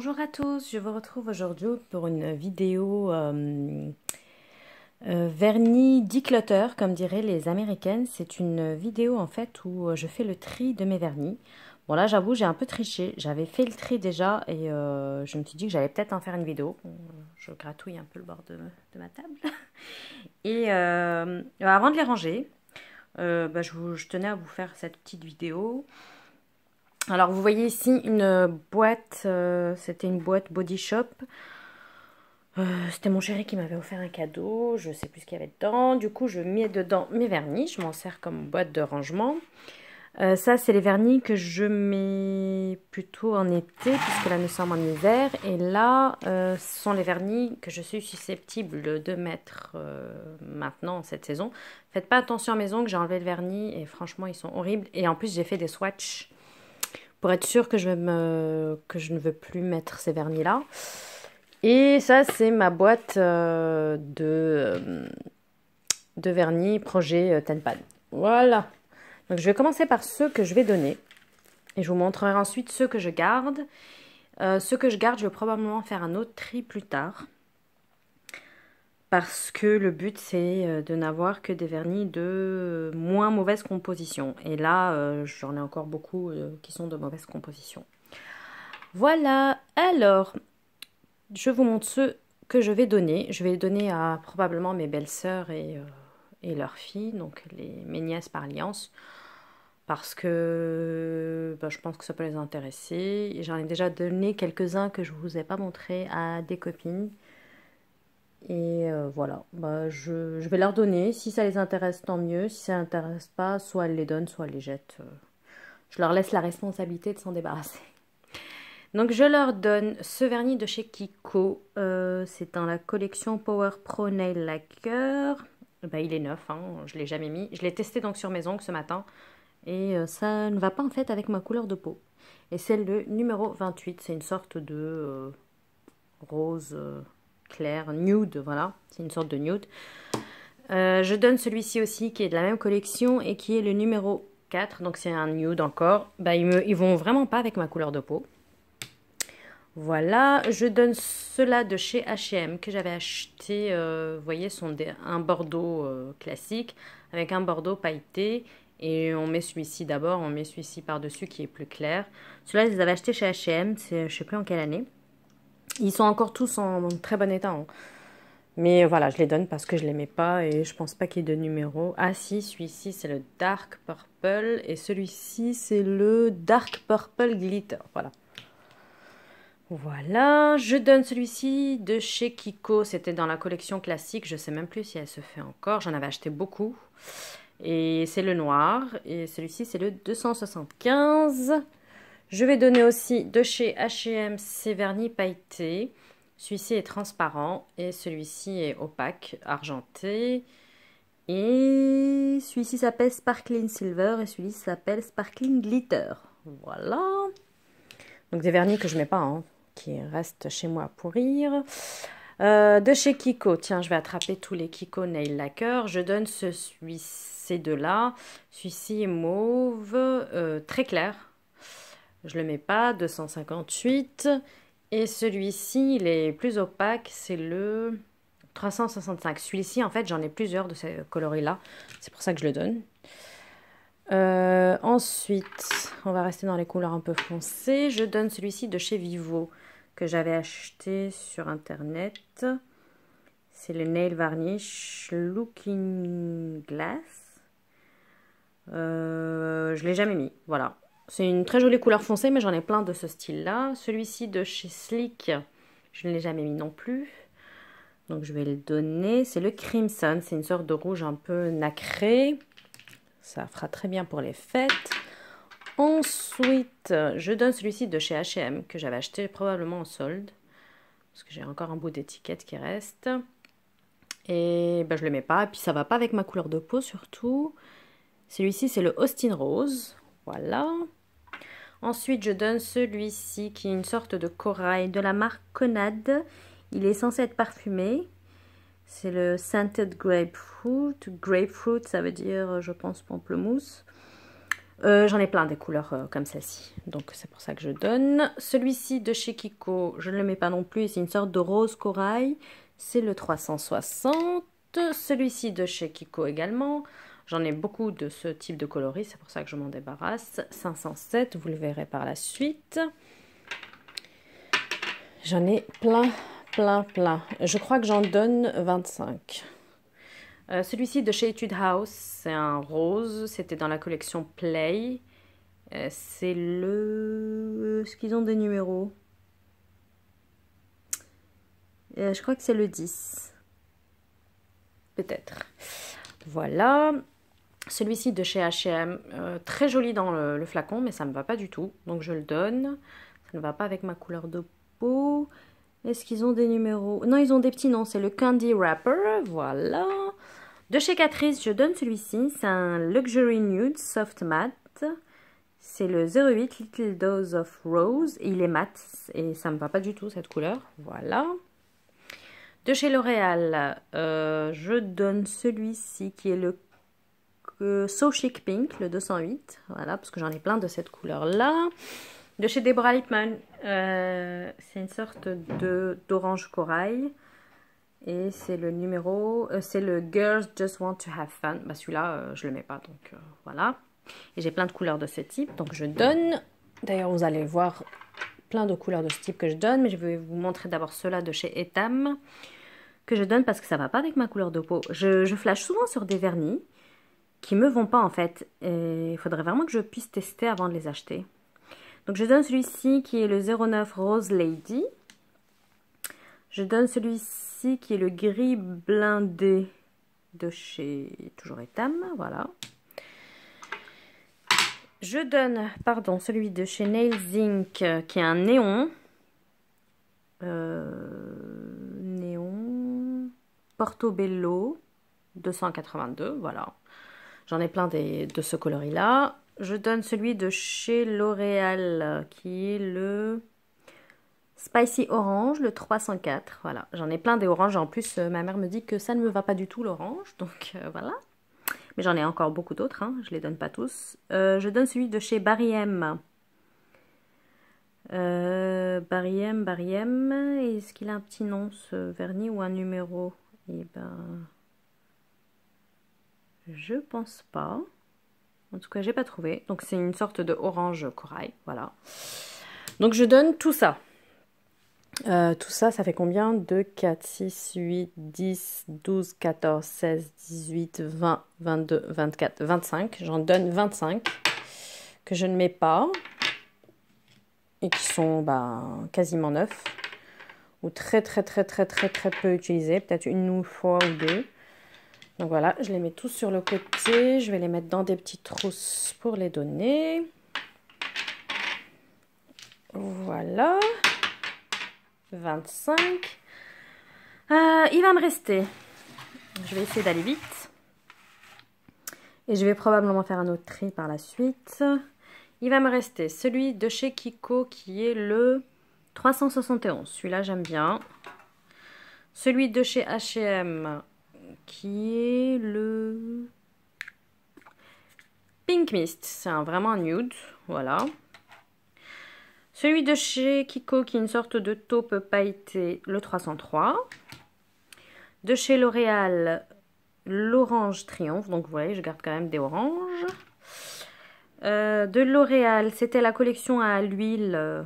Bonjour à tous, je vous retrouve aujourd'hui pour une vidéo vernis declutter, comme diraient les Américaines. C'est une vidéo en fait où je fais le tri de mes vernis. Bon là j'avoue j'ai un peu triché, j'avais fait le tri déjà et je me suis dit que j'allais peut-être en faire une vidéo. Je gratouille un peu le bord de ma table. Et avant de les ranger, je tenais à vous faire cette petite vidéo. Alors vous voyez ici une boîte, c'était une boîte Body Shop. C'était mon chéri qui m'avait offert un cadeau, je sais plus ce qu'il y avait dedans. Du coup je mets dedans mes vernis, je m'en sers comme boîte de rangement. Ça c'est les vernis que je mets plutôt en été puisque là nous sommes en hiver. Et là ce sont les vernis que je suis susceptible de mettre maintenant cette saison. Faites pas attention à maison que j'ai enlevé le vernis et franchement ils sont horribles. Et en plus j'ai fait des swatchs pour être sûre que je ne veux plus mettre ces vernis-là. Et ça, c'est ma boîte de vernis projet Tenpan. Voilà. Donc, je vais commencer par ceux que je vais donner. Et je vous montrerai ensuite ceux que je garde. Ceux que je garde, je vais probablement faire un autre tri plus tard. Parce que le but, c'est de n'avoir que des vernis de moins mauvaise composition. Et là, j'en ai encore beaucoup qui sont de mauvaise composition. Voilà. Alors, je vous montre ceux que je vais donner. Je vais les donner à probablement mes belles-sœurs et leurs filles, donc mes nièces par alliance. Parce que je pense que ça peut les intéresser. J'en ai déjà donné quelques-uns que je ne vous ai pas montrés à des copines. Et voilà, je vais leur donner. Si ça les intéresse, tant mieux. Si ça ne les intéresse pas, soit elles les donnent, soit elles les jettent. Je leur laisse la responsabilité de s'en débarrasser. Donc je leur donne ce vernis de chez Kiko. C'est dans la collection Power Pro Nail Lacquer. Il est neuf, hein, je ne l'ai jamais mis. Je l'ai testé donc sur mes ongles ce matin. Et ça ne va pas en fait avec ma couleur de peau. Et c'est le numéro 28. C'est une sorte de rose clair, nude, voilà. C'est une sorte de nude. Je donne celui-ci aussi qui est de la même collection et qui est le numéro 4. Donc c'est un nude encore. Ils vont vraiment pas avec ma couleur de peau. Voilà, je donne ceux-là de chez H&M que j'avais acheté, vous voyez, sont un bordeaux classique avec un bordeaux pailleté. Et on met celui-ci d'abord, on met celui-ci par-dessus qui est plus clair. Ceux-là, je les avais achetés chez H&M, je ne sais plus en quelle année. Ils sont encore tous en très bon état. Hein. Mais voilà, je les donne parce que je ne les mets pas et je pense pas qu'il y ait de numéro. Ah si, celui-ci c'est le Dark Purple et celui-ci c'est le Dark Purple Glitter. Voilà. Voilà, je donne celui-ci de chez Kiko. C'était dans la collection classique. Je ne sais même plus si elle se fait encore. J'en avais acheté beaucoup. Et c'est le noir. Et celui-ci, c'est le 275. Je vais donner aussi de chez H&M ces vernis pailletés. Celui-ci est transparent. Et celui-ci est opaque, argenté. Et celui-ci s'appelle Sparkling Silver. Et celui-ci s'appelle Sparkling Glitter. Voilà. Donc des vernis que je ne mets pas, hein, qui restent chez moi à pourrir. De chez Kiko, tiens, je vais attraper tous les Kiko Nail Lacquer. Je donne ces deux-là. Celui-ci est mauve, très clair. Je ne le mets pas, 258. Et celui-ci, il est plus opaque, c'est le 365. Celui-ci, en fait, j'en ai plusieurs de ces coloris-là. C'est pour ça que je le donne. Ensuite, on va rester dans les couleurs un peu foncées. Je donne celui-ci de chez Vivo que j'avais acheté sur internet. C'est le Nail Varnish Looking Glass. Je ne l'ai jamais mis, voilà. C'est une très jolie couleur foncée, mais j'en ai plein de ce style-là. Celui-ci de chez Sleek, je ne l'ai jamais mis non plus. Donc je vais le donner. C'est le Crimson, c'est une sorte de rouge un peu nacré. Ça fera très bien pour les fêtes. Ensuite, je donne celui-ci de chez H&M que j'avais acheté probablement en solde. Parce que j'ai encore un bout d'étiquette qui reste. Et je ne le mets pas. Et puis ça va pas avec ma couleur de peau surtout. Celui-ci, c'est le Austin Rose. Voilà. Ensuite, je donne celui-ci qui est une sorte de corail de la marque Conad. Il est censé être parfumé. C'est le Scented Grapefruit. Grapefruit, ça veut dire, je pense, pamplemousse. J'en ai plein des couleurs comme celle-ci, donc c'est pour ça que je donne. Celui-ci de chez Kiko, je ne le mets pas non plus, c'est une sorte de rose corail, c'est le 360. Celui-ci de chez Kiko également, j'en ai beaucoup de ce type de coloris, c'est pour ça que je m'en débarrasse. 507, vous le verrez par la suite. J'en ai plein. Je crois que j'en donne 25. Celui-ci de chez Etude House, c'est un rose. C'était dans la collection Play. C'est le... Est-ce qu'ils ont des numéros? Je crois que c'est le 10. Peut-être. Voilà. Celui-ci de chez H&M, très joli dans le flacon, mais ça ne me va pas du tout. Donc je le donne. Ça ne va pas avec ma couleur de peau. Est-ce qu'ils ont des numéros? Non, ils ont des petits noms. C'est le Candy Wrapper. Voilà. De chez Catrice, je donne celui-ci. C'est un Luxury Nude Soft Matte. C'est le 08 Little Dose of Rose. Et il est mat. Et ça ne me va pas du tout, cette couleur. Voilà. De chez L'Oréal, je donne celui-ci qui est le So Chic Pink, le 208. Voilà, parce que j'en ai plein de cette couleur-là. De chez Deborah Lippmann, c'est une sorte d'orange corail. Et c'est le numéro, c'est le Girls Just Want to Have Fun. Bah, celui-là, je le mets pas, donc voilà. Et j'ai plein de couleurs de ce type, donc je donne. D'ailleurs, vous allez voir plein de couleurs de ce type que je donne, mais je vais vous montrer d'abord ceux-là de chez Etam, que je donne parce que ça va pas avec ma couleur de peau. Je flash souvent sur des vernis qui me vont pas en fait. Et il faudrait vraiment que je puisse tester avant de les acheter. Donc je donne celui-ci qui est le 09 Rose Lady. Je donne celui-ci qui est le gris blindé de chez toujours Etam, voilà. Je donne, pardon, celui de chez Nails Inc qui est un néon. Néon Portobello 282, voilà. J'en ai plein de ce coloris-là. Je donne celui de chez L'Oréal qui est le Spicy Orange, le 304. Voilà, j'en ai plein des oranges. En plus, ma mère me dit que ça ne me va pas du tout l'orange. Donc voilà. Mais j'en ai encore beaucoup d'autres. Hein. Je ne les donne pas tous. Je donne celui de chez Barry M. Barry M. Est-ce qu'il a un petit nom ce vernis ou un numéro? Eh ben, je pense pas. En tout cas, j'ai pas trouvé. Donc c'est une sorte de orange corail. Voilà. Donc je donne tout ça. Tout ça, ça fait combien? 2, 4, 6, 8, 10, 12, 14, 16, 18, 20, 22, 24, 25. J'en donne 25 que je ne mets pas et qui sont quasiment neufs ou très peu utilisés. Peut-être une fois ou deux. Donc voilà, je les mets tous sur le côté. Je vais les mettre dans des petites trousses pour les donner. Voilà. 25. Il va me rester. Je vais essayer d'aller vite. Et je vais probablement faire un autre tri par la suite. Il va me rester celui de chez Kiko qui est le 371. Celui-là, j'aime bien. Celui de chez H&M qui est le Pink Mist. C'est vraiment un nude. Voilà. Celui de chez Kiko qui est une sorte de taupe pailletée, le 303. De chez L'Oréal, l'orange triomphe. Donc vous voyez, je garde quand même des oranges. De L'Oréal, c'était la collection à l'huile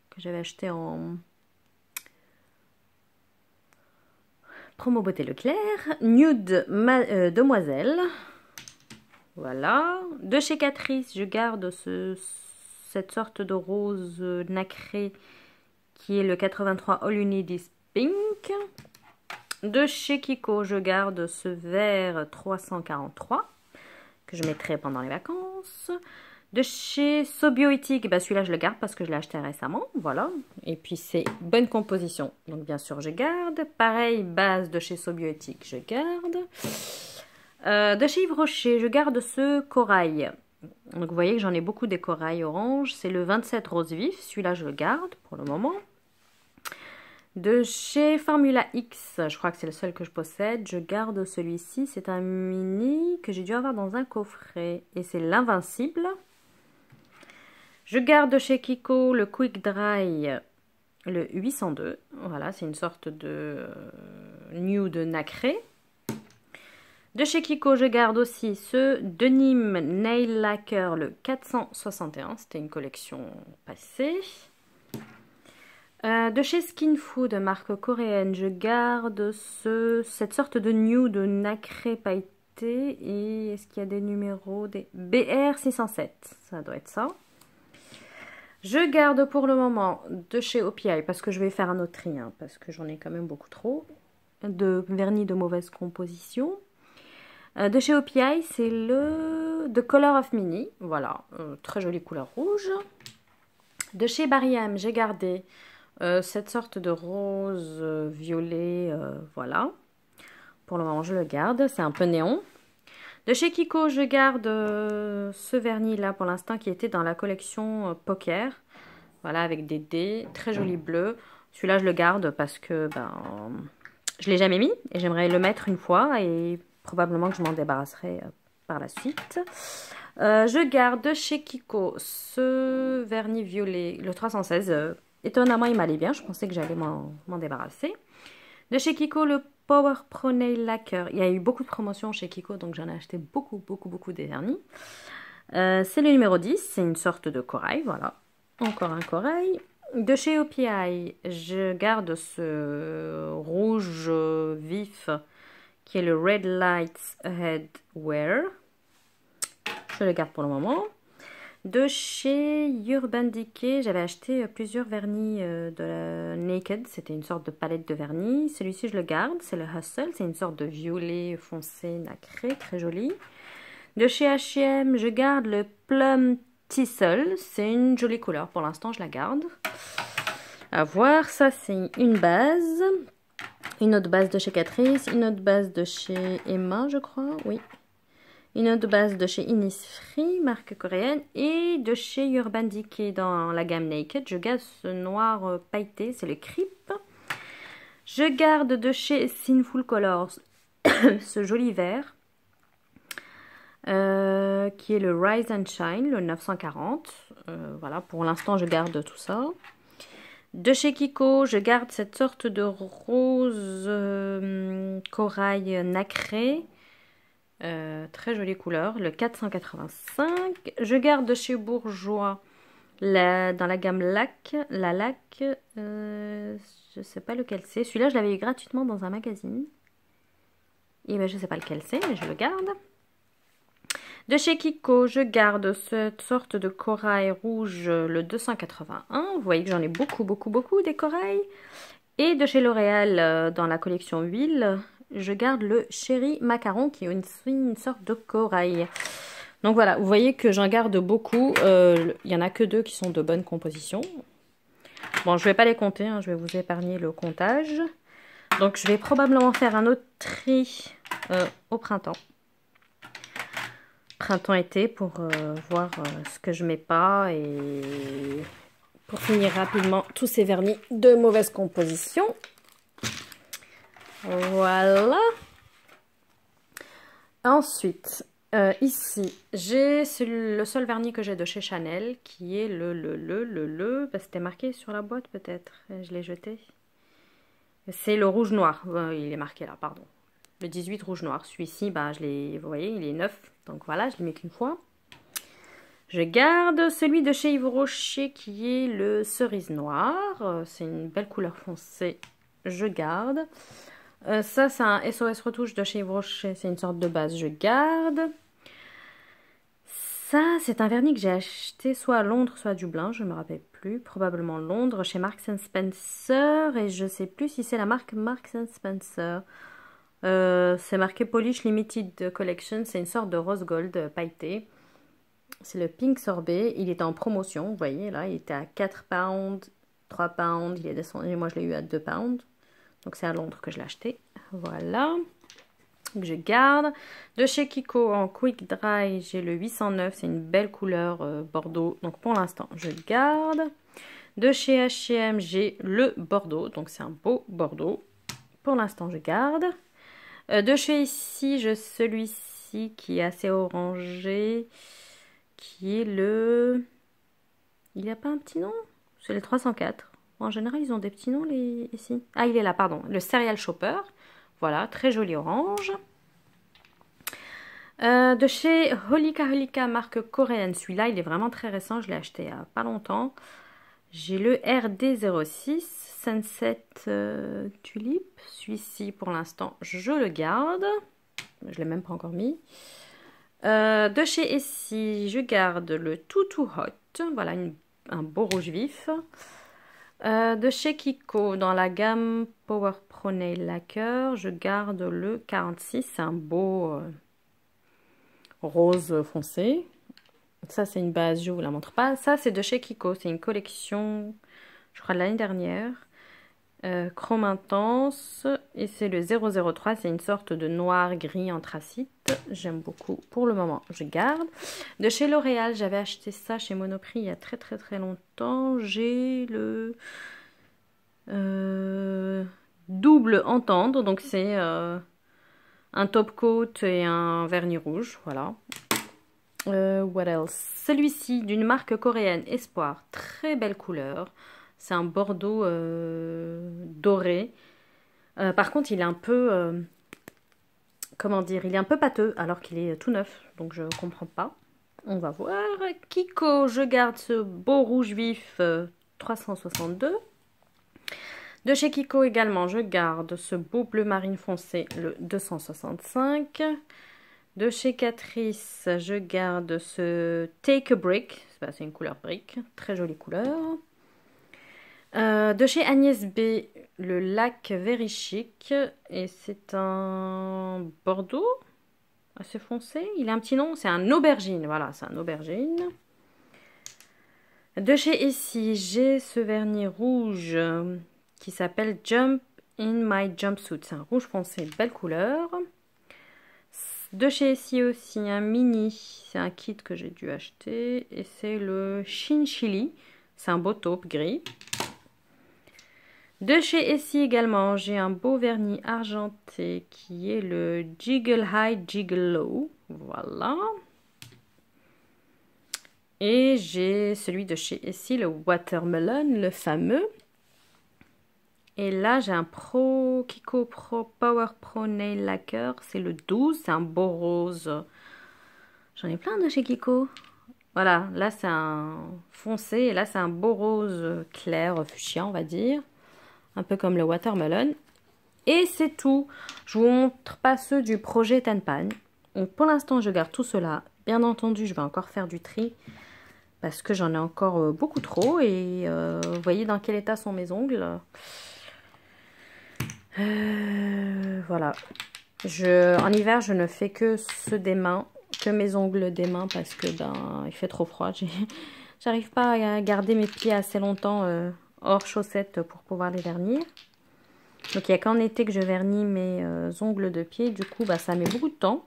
que j'avais acheté en promo Beauté Leclerc. Nude Demoiselle. Voilà. De chez Catrice, je garde cette sorte de rose nacré qui est le 83 All You Need Is Pink. De chez Kiko, je garde ce vert 343 que je mettrai pendant les vacances. De chez Sobiotic, celui-là je le garde parce que je l'ai acheté récemment, voilà. Et puis c'est bonne composition, donc bien sûr je garde. Pareil, base de chez Sobiotic, je garde. De chez Yves Rocher, je garde ce corail. Donc vous voyez que j'en ai beaucoup des corails orange. C'est le 27 rose vif, celui-là je le garde pour le moment. De chez Formula X, je crois que c'est le seul que je possède. Je garde celui-ci. C'est un mini que j'ai dû avoir dans un coffret. Et c'est l'Invincible. Je garde de chez Kiko le Quick Dry, le 802. Voilà, c'est une sorte de nude nacré. De chez Kiko, je garde aussi ce Denim Nail Lacquer, le 461. C'était une collection passée. De chez Skin Food, marque coréenne, je garde cette sorte de nude nacré pailleté. Et est-ce qu'il y a des numéros? Des BR 607, ça doit être ça. Je garde pour le moment de chez OPI, parce que je vais faire un autre tri, hein, parce que j'en ai quand même beaucoup trop, de vernis de mauvaise composition. De chez OPI, c'est le The Color of Mini, voilà, très jolie couleur rouge. De chez Barry M, j'ai gardé cette sorte de rose violet, voilà. Pour le moment, je le garde, c'est un peu néon. De chez Kiko, je garde ce vernis là pour l'instant qui était dans la collection Poker. Voilà, avec des dés, très joli bleu. Celui-là, je le garde parce que je ne l'ai jamais mis et j'aimerais le mettre une fois et probablement que je m'en débarrasserai par la suite. Je garde de chez Kiko ce vernis violet, le 316. Étonnamment, il m'allait bien. Je pensais que j'allais m'en débarrasser. De chez Kiko, le Power Pro Nail Lacquer. Il y a eu beaucoup de promotions chez Kiko, donc j'en ai acheté beaucoup des vernis. C'est le numéro 10. C'est une sorte de corail, voilà. Encore un corail. De chez OPI, je garde ce rouge vif qui est le Red Lights Head Wear. Je le garde pour le moment. De chez Urban Decay, j'avais acheté plusieurs vernis de la Naked. C'était une sorte de palette de vernis. Celui-ci, je le garde. C'est le Hustle. C'est une sorte de violet foncé nacré, très joli. De chez H&M, je garde le Plum Tissel. C'est une jolie couleur. Pour l'instant, je la garde. À voir. Ça, c'est une base. Une autre base de chez Catrice. Une autre base de chez Emma, je crois. Oui. Une autre base de chez Innisfree, marque coréenne. Et de chez Urban Decay dans la gamme Naked. Je garde ce noir pailleté, c'est le Creep. Je garde de chez Sinful Colors ce joli vert. Qui est le Rise and Shine, le 940. Voilà, pour l'instant, je garde tout ça. De chez Kiko, je garde cette sorte de rose corail nacré. Très jolie couleur, le 485. Je garde de chez Bourjois dans la gamme Lac. La Lac, je sais pas lequel c'est. Celui-là, je l'avais eu gratuitement dans un magazine. Et ben, je sais pas lequel c'est, mais je le garde. De chez Kiko, je garde cette sorte de corail rouge, le 281. Vous voyez que j'en ai beaucoup des corails. Et de chez L'Oréal, dans la collection huile, je garde le Chéri Macaron qui est une sorte de corail. Donc voilà, vous voyez que j'en garde beaucoup. Il n'y en a que 2 qui sont de bonne composition. Bon, je ne vais pas les compter, hein, je vais vous épargner le comptage. Donc je vais probablement faire un autre tri au printemps. Printemps-été pour voir ce que je mets pas et pour finir rapidement tous ces vernis de mauvaise composition. Voilà. Ensuite, ici, j'ai le seul vernis que j'ai de chez Chanel qui est c'était marqué sur la boîte peut-être. Je l'ai jeté. C'est le rouge noir. Il est marqué là, pardon. Le 18 rouge noir. Celui-ci, vous voyez, il est neuf. Donc voilà, je ne l'ai mis qu'une fois. Je garde celui de chez Yves Rocher qui est le cerise noir. C'est une belle couleur foncée. Je garde. Ça, c'est un SOS retouche de chez Yves Rocher. C'est une sorte de base. Je garde. Ça, c'est un vernis que j'ai acheté soit à Londres, soit à Dublin. Je ne me rappelle plus. Probablement Londres, chez Marks & Spencer. Et je ne sais plus si c'est la marque Marks & Spencer. C'est marqué Polish Limited Collection. C'est une sorte de rose gold pailleté. C'est le Pink Sorbet. Il était en promotion. Vous voyez, là, il était à 4 pounds, 3 pounds. Il est descendu. Moi, je l'ai eu à 2 pounds. Donc, c'est à Londres que je l'ai acheté. Voilà. Donc, je garde. De chez Kiko, en Quick Dry, j'ai le 809. C'est une belle couleur bordeaux. Donc, pour l'instant, je garde. De chez H&M, j'ai le Bordeaux, donc c'est un beau Bordeaux. Pour l'instant, je garde. De chez ici, j'ai celui-ci qui est assez orangé, qui est le... Il n'y a pas un petit nom? C'est le 304. En général, ils ont des petits noms les... ici. Ah, il est là, pardon. Le Cereal Shopper. Voilà, très joli orange. De chez Holika Holika, marque coréenne. Celui-là, il est vraiment très récent. Je l'ai acheté il n'y a pas longtemps. J'ai le RD06 Sunset Tulip. Celui-ci, pour l'instant, je le garde. Je ne l'ai même pas encore mis. De chez Essie, je garde le Too Too Hot. Voilà, un beau rouge vif. De chez Kiko, dans la gamme Power Pro Nail Lacquer, je garde le 46. C'est un beau rose foncé. Ça, c'est une base, je ne vous la montre pas. Ça, c'est de chez Kiko. C'est une collection, je crois, de l'année dernière. Chrome intense. Et c'est le 003. C'est une sorte de noir gris anthracite. J'aime beaucoup. Pour le moment, je garde. De chez L'Oréal, j'avais acheté ça chez Monoprix il y a très très très longtemps. J'ai le double entendre. Donc c'est un top coat et un vernis rouge. Voilà. What else? Celui-ci d'une marque coréenne, Espoir, très belle couleur. C'est un bordeaux doré. Par contre, il est un peu, comment dire, il est un peu pâteux alors qu'il est tout neuf. Donc je comprends pas. On va voir. Kiko, je garde ce beau rouge vif 362. De chez Kiko également, je garde ce beau bleu marine foncé, le 265. De chez Catrice, je garde ce Take a Brick. C'est une couleur brique. Très jolie couleur. De chez Agnès B, le lac Very Chic. Et c'est un bordeaux assez foncé. Il a un petit nom. C'est un aubergine. Voilà, c'est un aubergine. De chez Essie, j'ai ce vernis rouge qui s'appelle Jump in My Jumpsuit. C'est un rouge foncé. Belle couleur. De chez Essie aussi, un mini, c'est un kit que j'ai dû acheter. Et c'est le Chinchilli, c'est un beau taupe gris. De chez Essie également, j'ai un beau vernis argenté qui est le Jiggle High, Jiggle Low. Voilà. Et j'ai celui de chez Essie, le Watermelon, le fameux. Et là, j'ai un Kiko Pro Power Pro Nail Lacquer. C'est le 12. C'est un beau rose. J'en ai plein de chez Kiko. Voilà, là, c'est un foncé. Et là, c'est un beau rose clair, fuchsia, on va dire. Un peu comme le Watermelon. Et c'est tout. Je vous montre pas ceux du projet Tanpan. Donc, pour l'instant, je garde tout cela. Bien entendu, je vais encore faire du tri. Parce que j'en ai encore beaucoup trop. Et vous voyez dans quel état sont mes ongles. Voilà. En hiver, je ne fais que ceux des mains, que mes ongles des mains parce que il fait trop froid. J'arrive pas à garder mes pieds assez longtemps hors chaussettes pour pouvoir les vernir. Donc il n'y a qu'en été que je vernis mes ongles de pied. Du coup, ça met beaucoup de temps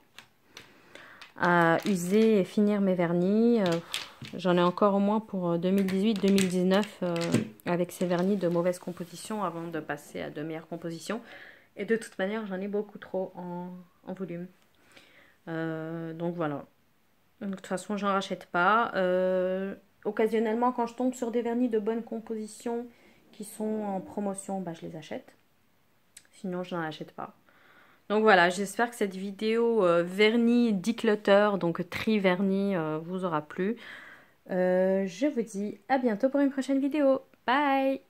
à user et finir mes vernis. J'en ai encore au moins pour 2018-2019 avec ces vernis de mauvaise composition avant de passer à de meilleures compositions. Et de toute manière, j'en ai beaucoup trop en volume. Donc voilà. Donc, de toute façon, j'en rachète pas. Occasionnellement, quand je tombe sur des vernis de bonne composition qui sont en promotion, je les achète. Sinon, je n'en achète pas. Donc voilà, j'espère que cette vidéo vernis declutter, donc tri vernis, vous aura plu. Je vous dis à bientôt pour une prochaine vidéo. Bye!